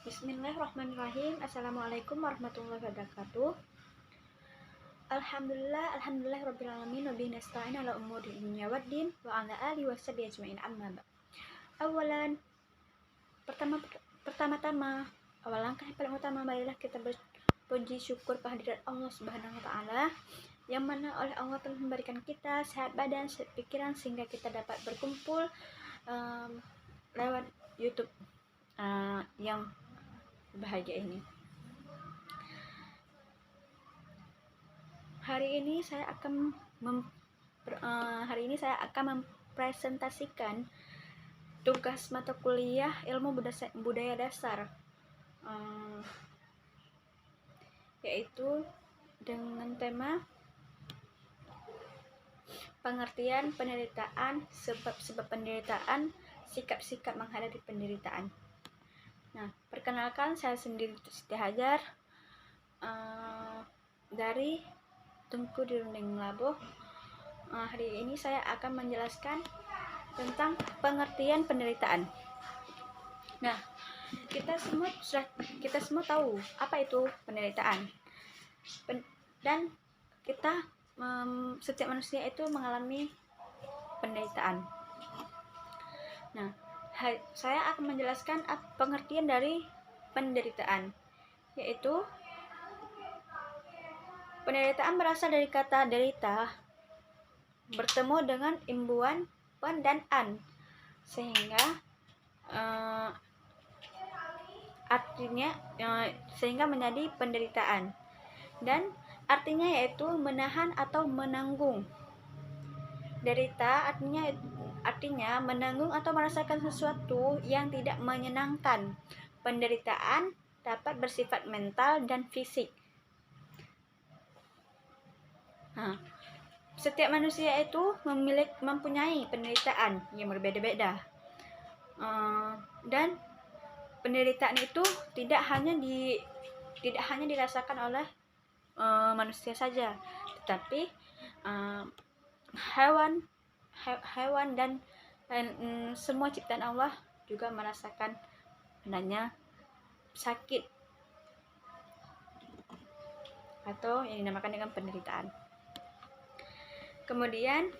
Bismillahirrahmanirrahim. Assalamualaikum warahmatullahi wabarakatuh. Alhamdulillah rabbil alamin wa bihi nasta'in ala umuri dunya waddin wa ala alihi washabihi ajmain amma ba'd. Awalan, pertama-tama awal langkah yang paling utama marilah kita berpuji syukur kehadirat Allah Subhanahu wa taala yang mana oleh Allah telah memberikan kita sehat badan, sehat pikiran sehingga kita dapat berkumpul lewat YouTube yang bahagia ini. Hari ini saya akan mempresentasikan tugas mata kuliah ilmu budaya dasar, yaitu dengan tema pengertian penderitaan, sebab-sebab penderitaan, sikap-sikap menghadapi penderitaan. Nah, perkenalkan, saya sendiri Siti Hajar dari Tengku di Rundeng Labuh. Hari ini saya akan menjelaskan tentang pengertian penderitaan. Nah, kita semua tahu apa itu penderitaan. Dan kita setiap manusia itu mengalami penderitaan. Nah, saya akan menjelaskan pengertian dari penderitaan, yaitu penderitaan berasal dari kata derita bertemu dengan imbuhan pen dan an, sehingga sehingga menjadi penderitaan, dan artinya yaitu menahan atau menanggung. Derita artinya menanggung atau merasakan sesuatu yang tidak menyenangkan. Penderitaan dapat bersifat mental dan fisik. Nah, setiap manusia itu mempunyai penderitaan yang berbeda-beda. Dan penderitaan itu tidak hanya dirasakan oleh manusia saja, tetapi hewan dan semua ciptaan Allah juga merasakan adanya sakit atau yang dinamakan dengan penderitaan. Kemudian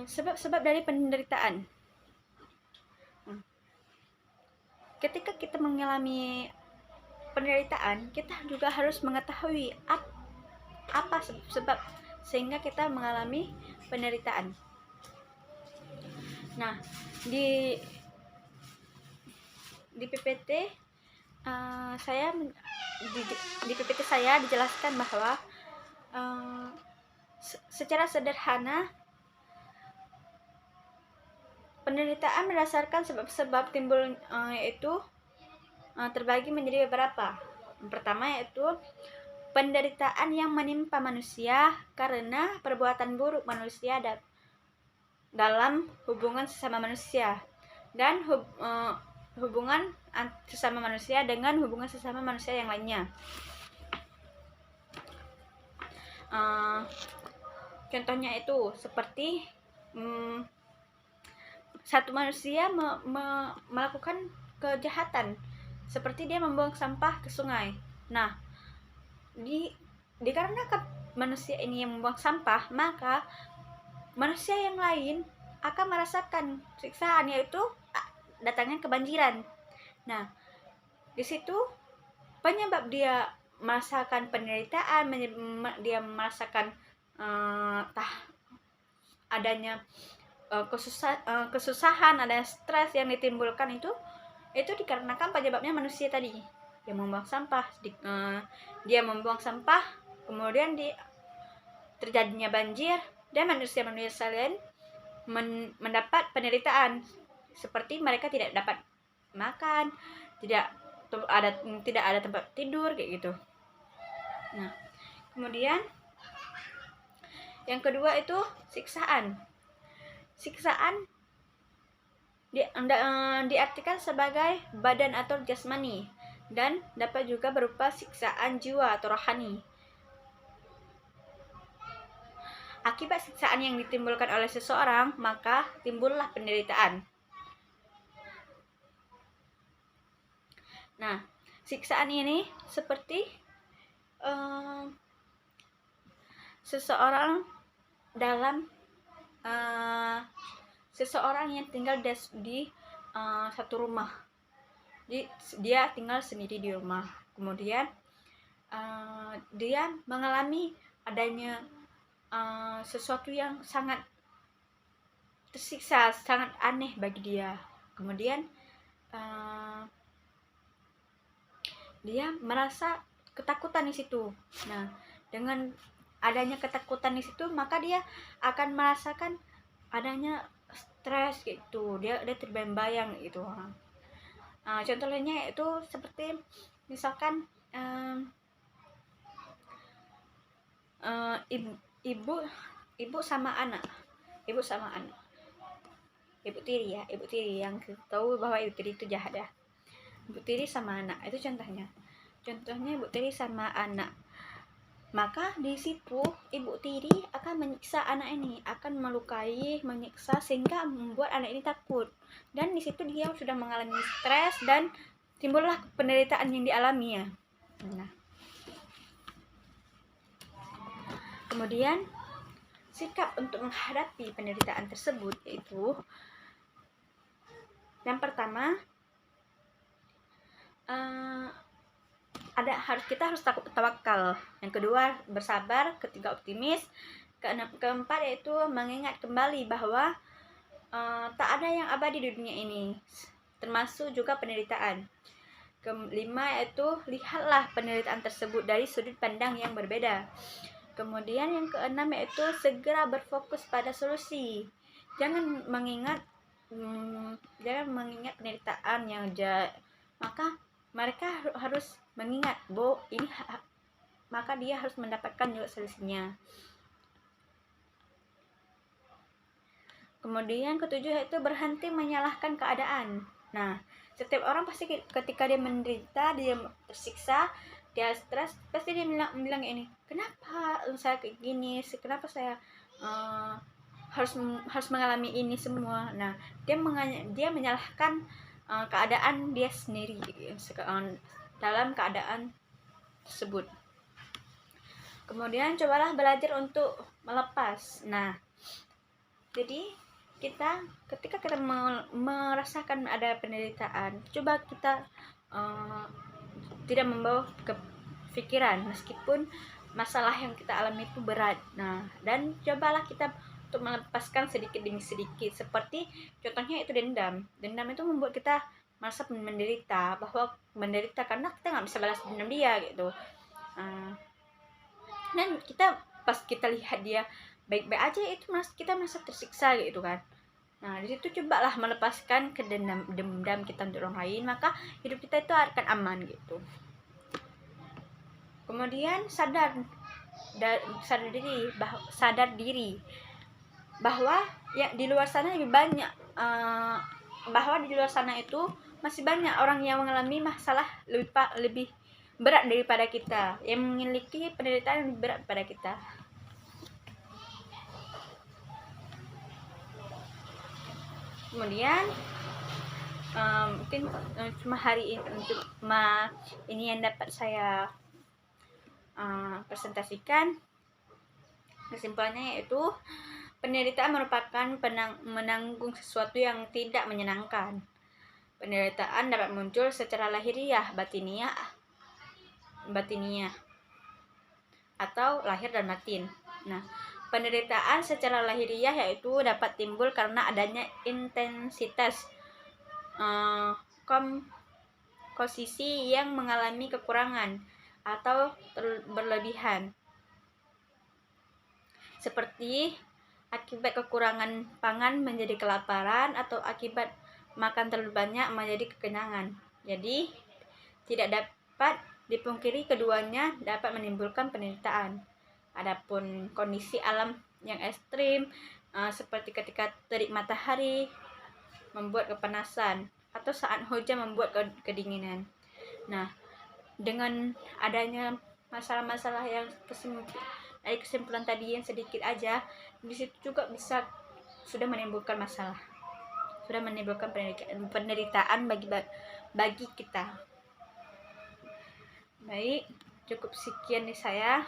sebab-sebab dari penderitaan. Ketika kita mengalami penderitaan, kita juga harus mengetahui apa sebab sehingga kita mengalami penderitaan. Nah, di PPT saya dijelaskan bahwa secara sederhana penderitaan berdasarkan sebab-sebab timbul yaitu terbagi menjadi beberapa. Yang pertama yaitu penderitaan yang menimpa manusia karena perbuatan buruk manusia dalam hubungan sesama manusia, dan hubungan sesama manusia dengan hubungan sesama manusia yang lainnya. Contohnya itu seperti satu manusia melakukan kejahatan, seperti dia membuang sampah ke sungai. Nah, dikarenakan manusia ini yang membuang sampah, maka manusia yang lain akan merasakan siksaan, yaitu datangnya kebanjiran. Nah, di situ penyebab dia merasakan penderitaan, dia merasakan adanya kesusahan, ada stres yang ditimbulkan itu dikarenakan penyebabnya manusia tadi yang membuang sampah. Dia membuang sampah, kemudian terjadinya banjir, dan manusia lain mendapat penderitaan, seperti mereka tidak dapat makan, tidak ada tempat tidur kayak gitu. Nah, kemudian yang kedua itu siksaan. Siksaan diartikan sebagai badan atau jasmani, dan dapat juga berupa siksaan jiwa atau rohani. Akibat siksaan yang ditimbulkan oleh seseorang, maka timbullah penderitaan. Nah, siksaan ini seperti seseorang dalam seseorang yang tinggal di satu rumah. Jadi dia tinggal sendiri di rumah. Kemudian dia mengalami adanya sesuatu yang sangat tersiksa, sangat aneh bagi dia. Kemudian dia merasa ketakutan di situ. Nah, dengan adanya ketakutan di situ, maka dia akan merasakan adanya stres gitu. Dia terbayang gitu. Contohnya itu seperti misalkan ibu sama anak, ibu tiri yang kita tahu bahwa ibu tiri itu jahat ya. Ibu tiri sama anak itu contohnya ibu tiri sama anak, maka di situ ibu tiri akan menyiksa anak ini, akan melukai, menyiksa sehingga membuat anak ini takut, dan di situ dia sudah mengalami stres dan timbullah penderitaan yang dialaminya. Nah, kemudian sikap untuk menghadapi penderitaan tersebut yaitu yang pertama, kita harus tawakal. Yang kedua, bersabar. Ketiga, optimis. Keempat yaitu mengingat kembali bahwa tak ada yang abadi di dunia ini, termasuk juga penderitaan. Kelima yaitu lihatlah penderitaan tersebut dari sudut pandang yang berbeda. Kemudian yang keenam yaitu segera berfokus pada solusi. Jangan mengingat penderitaan yang maka mereka harus mengingat bahwa ini maka dia harus mendapatkan juga solusinya. Kemudian ketujuh yaitu berhenti menyalahkan keadaan. Nah, setiap orang pasti ketika dia menderita, dia tersiksa, dia stres, pasti dia bilang ini, kenapa saya kayak gini, kenapa saya harus mengalami ini semua. Nah, dia menyalahkan keadaan dia sendiri dalam keadaan tersebut. Kemudian cobalah belajar untuk melepas. Nah, jadi ketika kita merasakan ada penderitaan, coba kita tidak membawa ke pikiran meskipun masalah yang kita alami itu berat. Nah, dan cobalah kita untuk melepaskan sedikit demi sedikit, seperti contohnya itu dendam itu membuat kita merasa menderita, karena kita nggak bisa balas dendam dia gitu. Dan pas kita lihat dia baik-baik aja, itu kita merasa tersiksa gitu kan. Nah, di situ cobalah melepaskan dendam kita untuk orang lain, maka hidup kita itu akan aman gitu. Kemudian sadar diri bahwa ya di luar sana lebih banyak, bahwa di luar sana itu masih banyak orang yang mengalami masalah lebih berat daripada kita, yang memiliki penderitaan lebih berat pada kita. Kemudian mungkin cuma hari ini ini yang dapat saya presentasikan. Kesimpulannya yaitu penderitaan merupakan menanggung sesuatu yang tidak menyenangkan. Penderitaan dapat muncul secara lahiriah, batiniah, atau lahir dan batin. Nah, penderitaan secara lahiriah yaitu dapat timbul karena adanya intensitas komposisi yang mengalami kekurangan atau berlebihan, seperti akibat kekurangan pangan menjadi kelaparan, atau akibat makan terlalu banyak menjadi kekenyangan. Jadi tidak dapat dipungkiri keduanya dapat menimbulkan penderitaan. Adapun kondisi alam yang ekstrim seperti ketika terik matahari membuat kepanasan, atau saat hujan membuat kedinginan. Nah, dengan adanya masalah-masalah yang dari kesimpulan tadi yang sedikit aja, di situ juga sudah menimbulkan masalah, sudah menimbulkan penderitaan bagi kita. Baik, cukup sekian nih saya.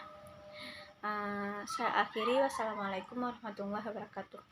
Saya akhiri. Wassalamualaikum warahmatullahi wabarakatuh.